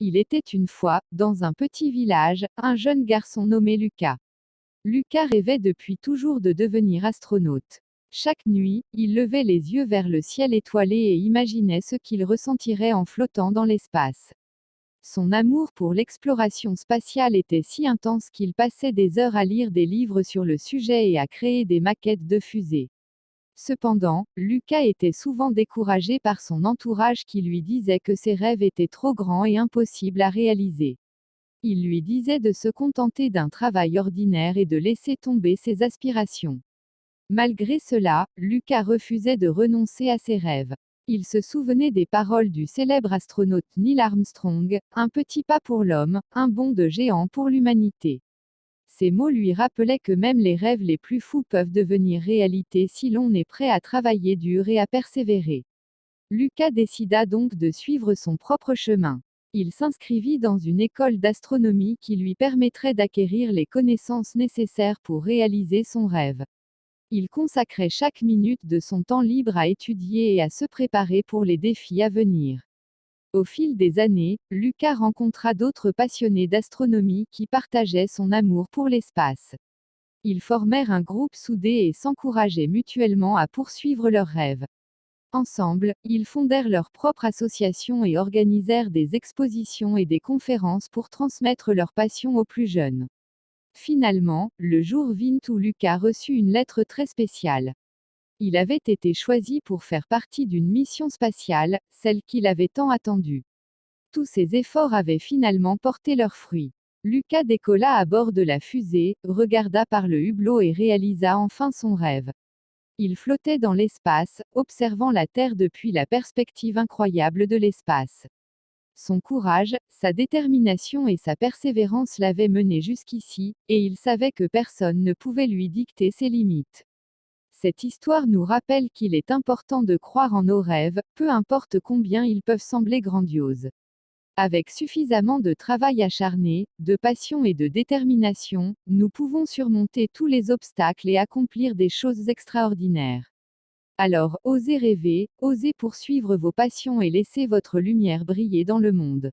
Il était une fois, dans un petit village, un jeune garçon nommé Lucas. Lucas rêvait depuis toujours de devenir astronaute. Chaque nuit, il levait les yeux vers le ciel étoilé et imaginait ce qu'il ressentirait en flottant dans l'espace. Son amour pour l'exploration spatiale était si intense qu'il passait des heures à lire des livres sur le sujet et à créer des maquettes de fusées. Cependant, Lucas était souvent découragé par son entourage qui lui disait que ses rêves étaient trop grands et impossibles à réaliser. Il lui disait de se contenter d'un travail ordinaire et de laisser tomber ses aspirations. Malgré cela, Lucas refusait de renoncer à ses rêves. Il se souvenait des paroles du célèbre astronaute Neil Armstrong, un petit pas pour l'homme, un bond de géant pour l'humanité. Ces mots lui rappelaient que même les rêves les plus fous peuvent devenir réalité si l'on est prêt à travailler dur et à persévérer. Lucas décida donc de suivre son propre chemin. Il s'inscrivit dans une école d'astronomie qui lui permettrait d'acquérir les connaissances nécessaires pour réaliser son rêve. Il consacrait chaque minute de son temps libre à étudier et à se préparer pour les défis à venir. Au fil des années, Lucas rencontra d'autres passionnés d'astronomie qui partageaient son amour pour l'espace. Ils formèrent un groupe soudé et s'encourageaient mutuellement à poursuivre leurs rêves. Ensemble, ils fondèrent leur propre association et organisèrent des expositions et des conférences pour transmettre leur passion aux plus jeunes. Finalement, le jour vint où Lucas reçut une lettre très spéciale. Il avait été choisi pour faire partie d'une mission spatiale, celle qu'il avait tant attendue. Tous ses efforts avaient finalement porté leurs fruits. Lucas décolla à bord de la fusée, regarda par le hublot et réalisa enfin son rêve. Il flottait dans l'espace, observant la Terre depuis la perspective incroyable de l'espace. Son courage, sa détermination et sa persévérance l'avaient mené jusqu'ici, et il savait que personne ne pouvait lui dicter ses limites. Cette histoire nous rappelle qu'il est important de croire en nos rêves, peu importe combien ils peuvent sembler grandioses. Avec suffisamment de travail acharné, de passion et de détermination, nous pouvons surmonter tous les obstacles et accomplir des choses extraordinaires. Alors, osez rêver, osez poursuivre vos passions et laissez votre lumière briller dans le monde.